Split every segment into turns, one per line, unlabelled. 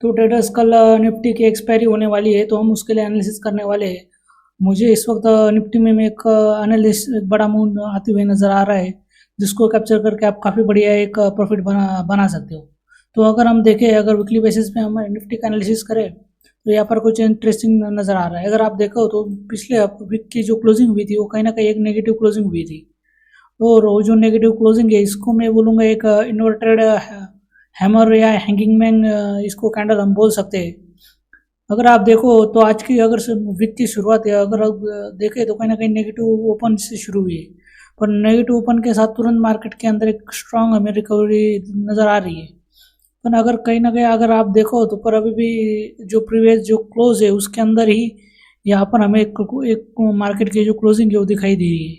तो ट्रेडर्स कल निफ्टी की एक्सपायरी होने वाली है, तो हम उसके लिए एनालिसिस करने वाले हैं। मुझे इस वक्त निफ्टी में एक एनालिस्ट बड़ा मूव आते हुए नज़र आ रहा है, जिसको कैप्चर करके आप काफ़ी बढ़िया एक प्रॉफिट बना सकते हो। तो अगर हम देखें, अगर वीकली बेसिस पे हम निफ्टी का एनालिसिस करें, तो यहाँ पर कुछ इंटरेस्टिंग नज़र आ रहा है। अगर आप देखो तो पिछले वीक की जो क्लोजिंग हुई थी वो कहीं ना कहीं एक नेगेटिव क्लोजिंग हुई थी, और वो जो नेगेटिव क्लोजिंग है इसको मैं बोलूँगा एक इन्वर्टेड हैमर या हैंगिंग मैन, इसको कैंडल हम बोल सकते हैं। अगर आप देखो तो आज की अगर वीक की शुरुआत है, अगर आप देखें तो कहीं ना कहीं नेगेटिव ओपन से शुरू हुई है, पर नेगेटिव ओपन के साथ तुरंत मार्केट के अंदर एक स्ट्रांग हमें रिकवरी नज़र आ रही है। पर अगर कहीं ना कहीं अगर आप देखो तो पर अभी भी जो प्रीवियस जो क्लोज है उसके अंदर ही यहाँ पर हमें एक मार्केट की जो क्लोजिंग है वो दिखाई दे रही है।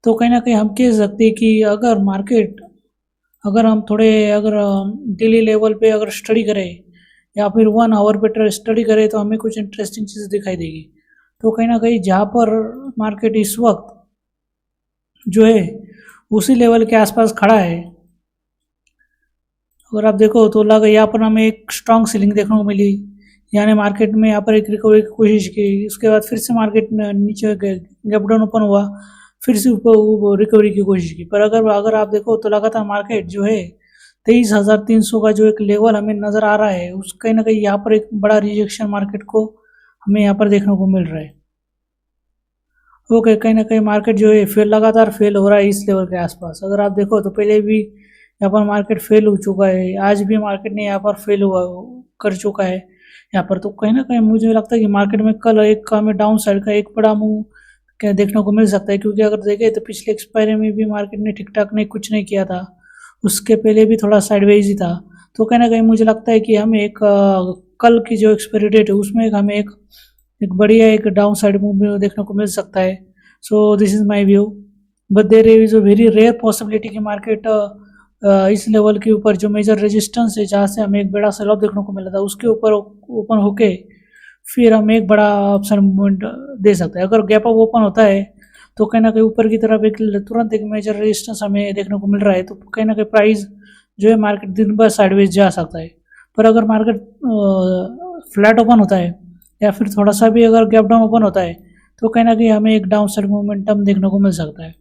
तो कहीं ना कहीं हम कह सकते हैं कि अगर मार्केट, अगर हम थोड़े अगर डेली लेवल पे अगर स्टडी करें या फिर 1 आवर पे स्टडी करें तो हमें कुछ इंटरेस्टिंग चीज़ दिखाई देगी। तो कहीं ना कहीं जहाँ पर मार्केट इस वक्त जो है उसी लेवल के आसपास खड़ा है, अगर आप देखो तो लगा यहाँ पर हमें एक स्ट्रांग सीलिंग देखने को मिली, यानी मार्केट में यहाँ पर एक रिकवरी की कोशिश की। उसके बाद फिर से मार्केट नीचे गैप डाउन ओपन हुआ, फिर से ऊपर रिकवरी की कोशिश की। पर अगर अगर आप देखो तो लगातार मार्केट जो है 23,300 का जो एक लेवल हमें नज़र आ रहा है, उस कहीं ना कहीं यहाँ पर एक बड़ा रिजेक्शन मार्केट को हमें यहाँ पर देखने को मिल रहा है। ओके, कहीं ना कहीं मार्केट जो है फेल लगातार फेल हो रहा है इस लेवल के आसपास। अगर आप देखो तो पहले भी यहाँ पर मार्केट फेल हो चुका है, आज भी मार्केट ने यहाँ पर फेल हुआ कर चुका है यहाँ पर। तो कहीं ना कहीं मुझे लगता है कि मार्केट में कल एक हमें डाउन साइड का एक बड़ा मूव देखने को मिल सकता है, क्योंकि अगर देखें तो पिछले एक्सपायरी में भी मार्केट ने ठीक ठाक नहीं कुछ नहीं किया था, उसके पहले भी थोड़ा साइडवेज ही था। तो कहीं ना कहीं मुझे लगता है कि हमें एक कल की जो एक्सपायरी डेट है उसमें हमें एक बढ़िया एक डाउन साइड मूव देखने को मिल सकता है। So this is my view, but there is a very rare possibility कि मार्केट इस लेवल के ऊपर जो मेजर रेजिस्टेंस है जहाँ से हमें एक बड़ा सेल ऑफ देखने को मिला था उसके ऊपर ओपन होके फिर हम एक बड़ा ऑप्शन मूवमेंट दे सकते हैं। अगर गैप अप ओपन होता है तो कहीं ना कहीं ऊपर की तरफ एक तुरंत एक मेजर रेजिस्टेंस हमें देखने को मिल रहा है, तो कहीं ना कहीं प्राइस जो है मार्केट दिन भर साइडवेज जा सकता है। पर अगर मार्केट फ्लैट ओपन होता है या फिर थोड़ा सा भी अगर गैप डाउन ओपन होता है तो कहीं ना कहीं हमें एक डाउन साइड मोमेंटम देखने को मिल सकता है।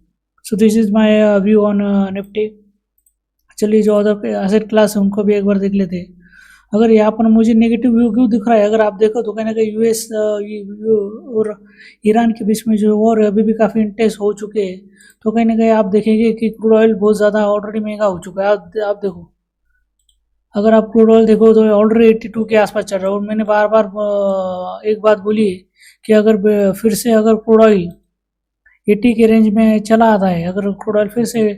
So this is my view on Nifty. चलिए जो अदर एसेट क्लास है उनको भी एक बार देख लेते हैं। अगर यहाँ पर मुझे नेगेटिव व्यू क्यों दिख रहा है, अगर आप देखो तो कहीं ना कहीं यूएस और ईरान के बीच में जो वॉर अभी भी काफ़ी इंटेंस हो चुके हैं, तो कहीं ना कहीं आप देखेंगे कि क्रूड ऑयल बहुत ज़्यादा ऑलरेडी महंगा हो चुका है। आप देखो, अगर आप क्रूड ऑयल देखो तो ऑलरेडी 82 के आसपास चल रहा है, और मैंने बार बार एक बात बोली है कि अगर फिर से अगर क्रूड ऑयल 80 के रेंज में चला आता है, अगर क्रूड ऑयल फिर से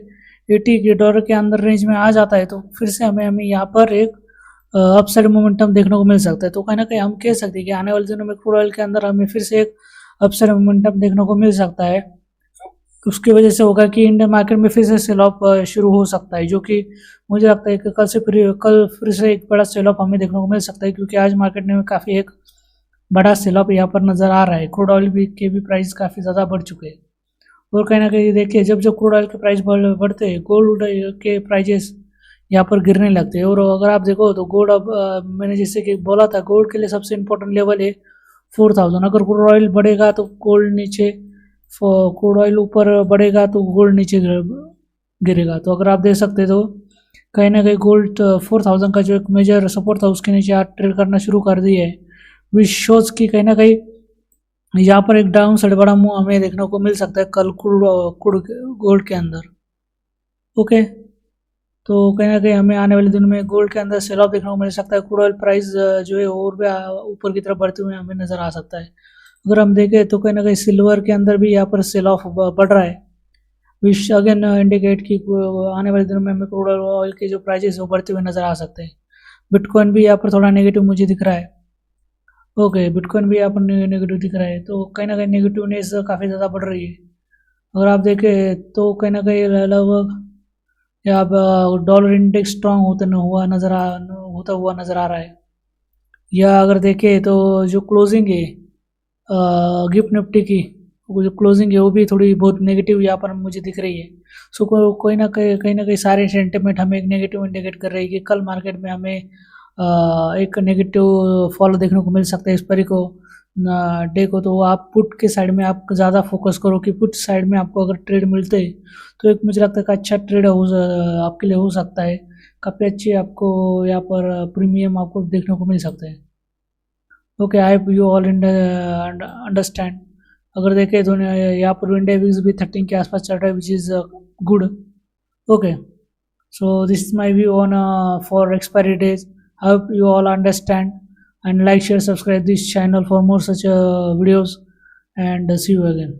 $80 के अंदर रेंज में आ जाता है, तो फिर से हमें यहाँ पर एक अपसाइड मोमेंटम देखने को मिल सकता है। तो कहीं ना कहीं हम कह सकते हैं कि आने वाले दिनों में क्रूड ऑयल के अंदर हमें फिर से एक अपसाइड मोमेंटम देखने को मिल सकता है। उसकी वजह से होगा कि इंडियन मार्केट में फिर से सेल ऑफ शुरू हो सकता है, जो कि मुझे लगता है कि कल फिर से एक बड़ा सेल ऑफ हमें देखने को मिल सकता है, क्योंकि आज मार्केट में काफ़ी एक बड़ा सेल ऑफ यहाँ पर नज़र आ रहा है। क्रूड ऑयल के भी प्राइस काफ़ी ज़्यादा बढ़ चुके हैं, और कहीं ना कहीं देखिए जब जब क्रूड ऑयल के प्राइस बढ़ते हैं गोल्ड के प्राइजेस यहाँ पर गिरने लगते हैं। और अगर आप देखो तो गोल्ड अब मैंने जैसे कि बोला था, गोल्ड के लिए सबसे इम्पोर्टेंट लेवल है 4000। अगर क्रूड ऑयल बढ़ेगा तो गोल्ड नीचे, क्रूड ऑयल ऊपर बढ़ेगा तो गोल्ड नीचे गिरेगा। तो अगर आप देख सकते तो कहीं ना कहीं गोल्ड 4000 का जो एक मेजर सपोर्ट था उसके नीचे आज ट्रेड करना शुरू कर दिया है, विच शोज की कहीं ना कहीं यहाँ पर एक डाउन साइड बड़ा मूव हमें देखने को मिल सकता है कल गोल्ड के अंदर। ओके, तो कहीं ना कहीं हमें आने वाले दिनों में गोल्ड के अंदर सेल ऑफ देखने को मिल सकता है। क्रूड ऑयल प्राइस जो है और भी ऊपर की तरफ बढ़ते हुए हमें नज़र आ सकता है। अगर हम देखें तो कहीं ना कहीं सिल्वर के अंदर भी यहाँ पर सेल ऑफ बढ़ रहा है, विच अगेन इंडिकेट की आने वाले दिनों में हमें क्रूड ऑयल के जो प्राइजेस वो बढ़ते हुए नज़र आ सकते हैं। बिटकॉइन भी यहाँ पर थोड़ा नेगेटिव मुझे दिख रहा है। ओके, बिटकॉइन भी यहाँ पर नेगेटिव दिख रहा है, तो कहीं ना कहीं नेगेटिवनेस काफ़ी ज़्यादा बढ़ रही है। अगर आप देखें तो कहीं ना कहीं लगभग यहाँ पर डॉलर इंडेक्स स्ट्रांग होता हुआ नज़र आ रहा है। या अगर देखें तो जो क्लोजिंग है गिफ्ट निफ्टी की, वो जो क्लोजिंग है वो भी थोड़ी बहुत नेगेटिव यहाँ पर मुझे दिख रही है। सो कोई ना कहीं सारे सेंटिमेंट हमें एक नेगेटिव इंडिकेट कर रही है कि कल मार्केट में हमें एक नेगेटिव फॉलो देखने को मिल सकता है एक्सपायरी को डे को, तो आप पुट के साइड में आप ज़्यादा फोकस करो कि पुट साइड में आपको अगर ट्रेड मिलते तो एक मुझे लगता है कि अच्छा ट्रेड आपके लिए हो सकता है, काफ़ी अच्छी आपको यहाँ पर प्रीमियम आपको देखने को मिल सकते हैं। Okay, I hope you all understand. अगर देखें तो यहाँ पर इंडिया विक्स भी 13 के आसपास चल रहा है, which is good. Okay, so this is my view on for expiry days. I hope you all understand, and like, share, subscribe this channel for more such videos, and see you again.